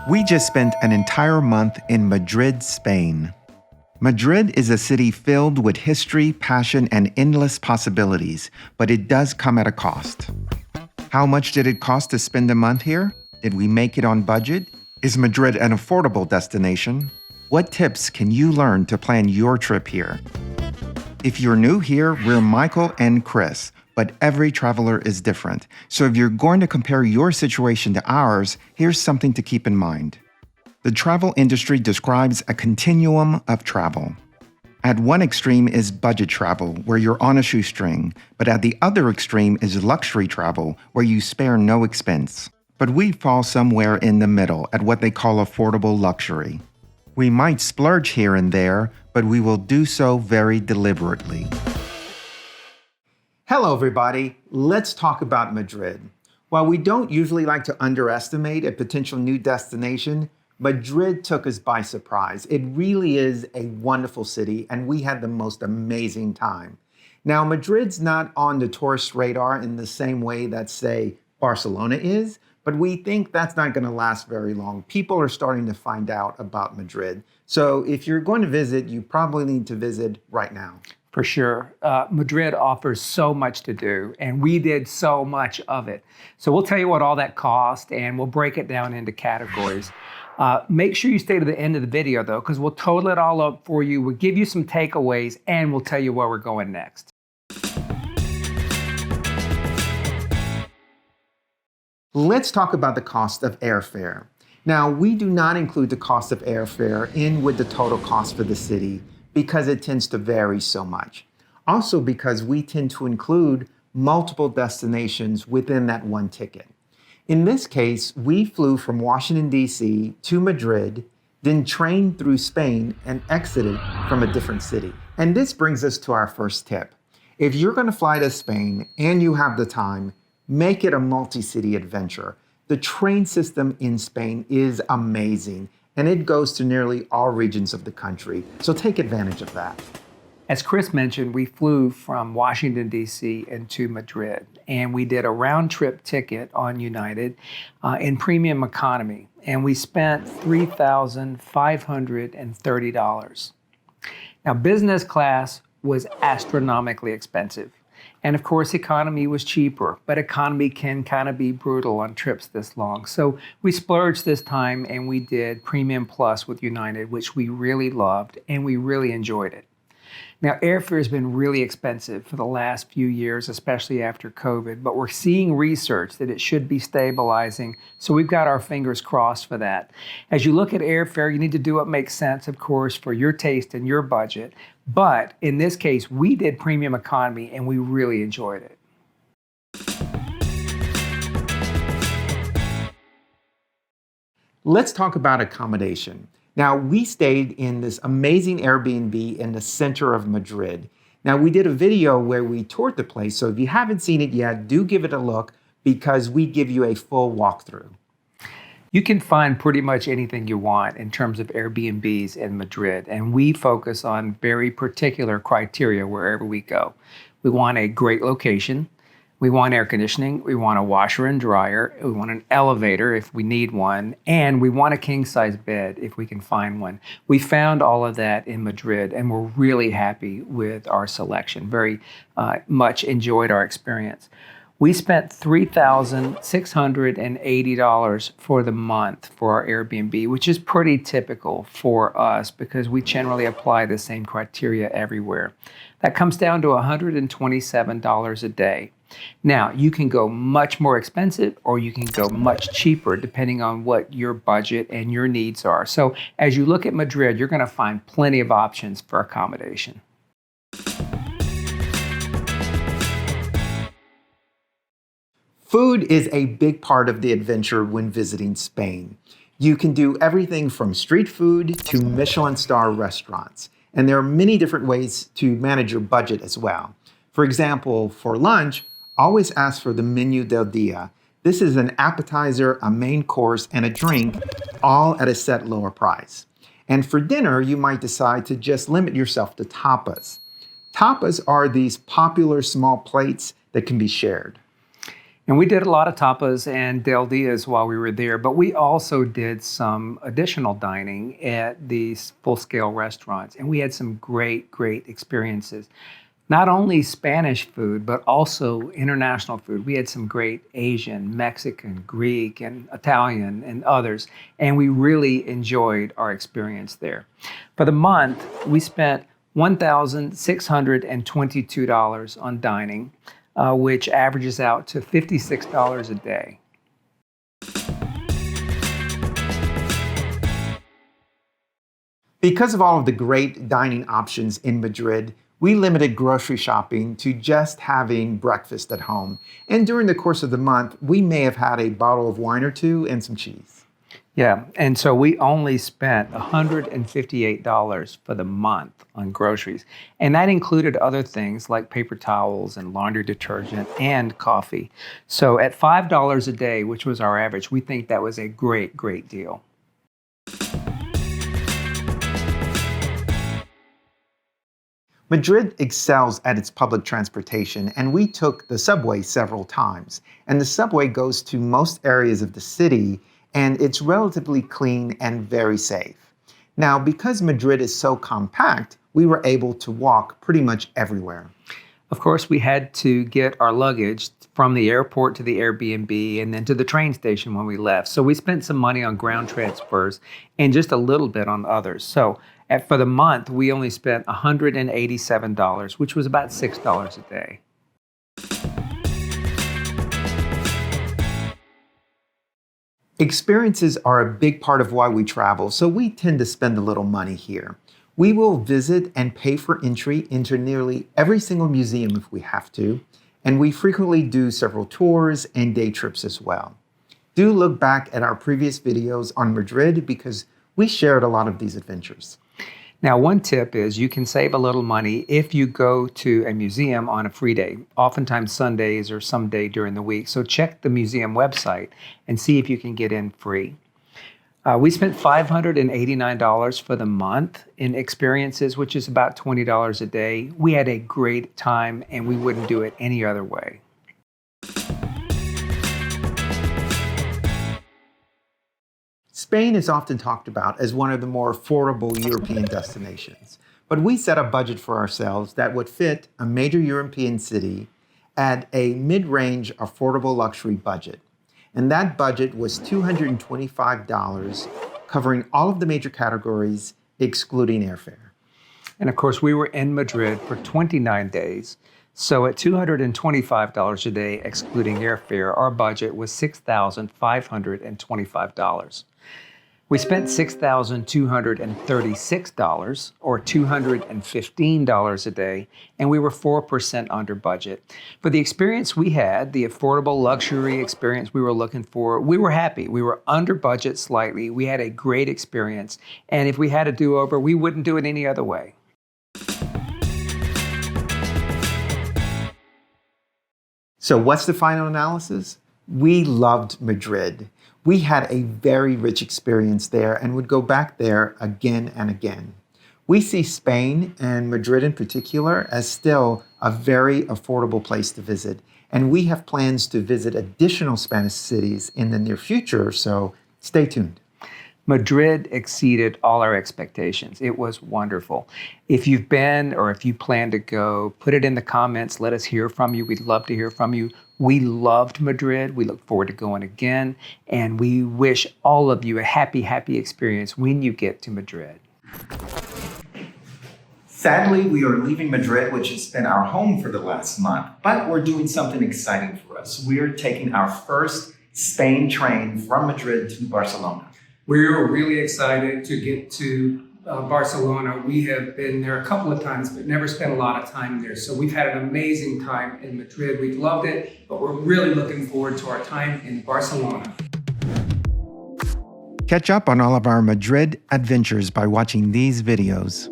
We just spent an entire month in Madrid, Spain. Madrid is a city filled with history, passion, and endless possibilities, but it does come at a cost. How much did it cost to spend a month here? Did we make it on budget? Is Madrid an affordable destination? What tips can you learn to plan your trip here? If you're new here, we're Michael and Chris, but every traveler is different. So if you're going to compare your situation to ours, here's something to keep in mind. The travel industry describes a continuum of travel. At one extreme is budget travel, where you're on a shoestring, but at the other extreme is luxury travel, where you spare no expense. But we fall somewhere in the middle at what they call affordable luxury. We might splurge here and there, but we will do so very deliberately. Hello, everybody. Let's talk about Madrid. While we don't usually like to underestimate a potential new destination, Madrid took us by surprise. It really is a wonderful city, and we had the most amazing time. Now, Madrid's not on the tourist radar in the same way that, say, Barcelona is, but we think that's not going to last very long. People are starting to find out about Madrid. So if you're going to visit, you probably need to visit right now. For sure. Madrid offers so much to do, and we did so much of it. So we'll tell you what all that cost, and we'll break it down into categories. Make sure you stay to the end of the video, though, because we'll total it all up for you. We'll give you some takeaways, and we'll tell you where we're going next. Let's talk about the cost of airfare. Now, we do not include the cost of airfare in with the total cost for the city because it tends to vary so much. Also because we tend to include multiple destinations within that one ticket. In this case, we flew from Washington, D.C. to Madrid, then trained through Spain and exited from a different city. And this brings us to our first tip. If you're going to fly to Spain and you have the time, make it a multi-city adventure. The train system in Spain is amazing, and it goes to nearly all regions of the country. So take advantage of that. As Chris mentioned, we flew from Washington, D.C. into Madrid, and we did a round-trip ticket on United in premium economy, and we spent $3,530. Now, business class was astronomically expensive. And of course, economy was cheaper, but economy can kind of be brutal on trips this long. So we splurged this time and we did Premium Plus with United, which we really loved and we really enjoyed it. Now, airfare has been really expensive for the last few years, especially after COVID, but we're seeing research that it should be stabilizing, so we've got our fingers crossed for that. As you look at airfare, you need to do what makes sense, of course, for your taste and your budget, but in this case, we did premium economy and we really enjoyed it. Let's talk about accommodation. Now, we stayed in this amazing Airbnb in the center of Madrid. Now, we did a video where we toured the place, so if you haven't seen it yet, do give it a look because we give you a full walkthrough. You can find pretty much anything you want in terms of Airbnbs in Madrid, and we focus on very particular criteria wherever we go. We want a great location. We want air conditioning, we want a washer and dryer, we want an elevator if we need one, and we want a king-size bed if we can find one. We found all of that in Madrid, and we're really happy with our selection. Very much enjoyed our experience. We spent $3,680 for the month for our Airbnb, which is pretty typical for us because we generally apply the same criteria everywhere. That comes down to $127 a day. Now, you can go much more expensive or you can go much cheaper depending on what your budget and your needs are. So as you look at Madrid, you're going to find plenty of options for accommodation. Food is a big part of the adventure when visiting Spain. You can do everything from street food to Michelin star restaurants. And there are many different ways to manage your budget as well. For example, for lunch, always ask for the menu del dia. This is an appetizer, a main course, and a drink, all at a set lower price. And for dinner, you might decide to just limit yourself to tapas. Tapas are these popular small plates that can be shared. And we did a lot of tapas and del dias while we were there, but we also did some additional dining at these full-scale restaurants, and we had some great, great experiences. Not only Spanish food, but also international food. We had some great Asian, Mexican, Greek, and Italian, and others, and we really enjoyed our experience there. For the month, we spent $1,622 on dining, which averages out to $56 a day. Because of all of the great dining options in Madrid, we limited grocery shopping to just having breakfast at home. And during the course of the month, we may have had a bottle of wine or two and some cheese. Yeah, and so we only spent $158 for the month on groceries. And that included other things like paper towels and laundry detergent and coffee. So at $5 a day, which was our average, we think that was a great, great deal. Madrid excels at its public transportation, and we took the subway several times. And the subway goes to most areas of the city, and it's relatively clean and very safe. Now, because Madrid is so compact, we were able to walk pretty much everywhere. Of course, we had to get our luggage from the airport to the Airbnb and then to the train station when we left. So we spent some money on ground transfers and just a little bit on others. So for the month, we only spent $187, which was about $6 a day. Experiences are a big part of why we travel, so we tend to spend a little money here. We will visit and pay for entry into nearly every single museum if we have to, and we frequently do several tours and day trips as well. Do look back at our previous videos on Madrid because we shared a lot of these adventures. Now, one tip is you can save a little money if you go to a museum on a free day, oftentimes Sundays or some day during the week. So check the museum website and see if you can get in free. We spent $589 for the month in experiences, which is about $20 a day. We had a great time and we wouldn't do it any other way. Spain is often talked about as one of the more affordable European destinations, but we set a budget for ourselves that would fit a major European city at a mid-range affordable luxury budget. And that budget was $225, covering all of the major categories, excluding airfare. And of course, we were in Madrid for 29 days. So at $225 a day, excluding airfare, our budget was $6,525. We spent $6,236, or $215 a day, and we were 4% under budget. For the experience we had, the affordable luxury experience we were looking for, we were happy. We were under budget slightly. We had a great experience. And if we had a do-over, we wouldn't do it any other way. So what's the final analysis? We loved Madrid. We had a very rich experience there and would go back there again and again. We see Spain, and Madrid in particular, as still a very affordable place to visit. And we have plans to visit additional Spanish cities in the near future, so stay tuned. Madrid exceeded all our expectations. It was wonderful. If you've been or if you plan to go, put it in the comments. Let us hear from you. We'd love to hear from you. We loved Madrid. We look forward to going again. And we wish all of you a happy, happy experience when you get to Madrid. Sadly, we are leaving Madrid, which has been our home for the last month, but we're doing something exciting for us. We're taking our first Spain train from Madrid to Barcelona. We're really excited to get to Barcelona. We have been there a couple of times, but never spent a lot of time there. So we've had an amazing time in Madrid. We've loved it, but we're really looking forward to our time in Barcelona. Catch up on all of our Madrid adventures by watching these videos.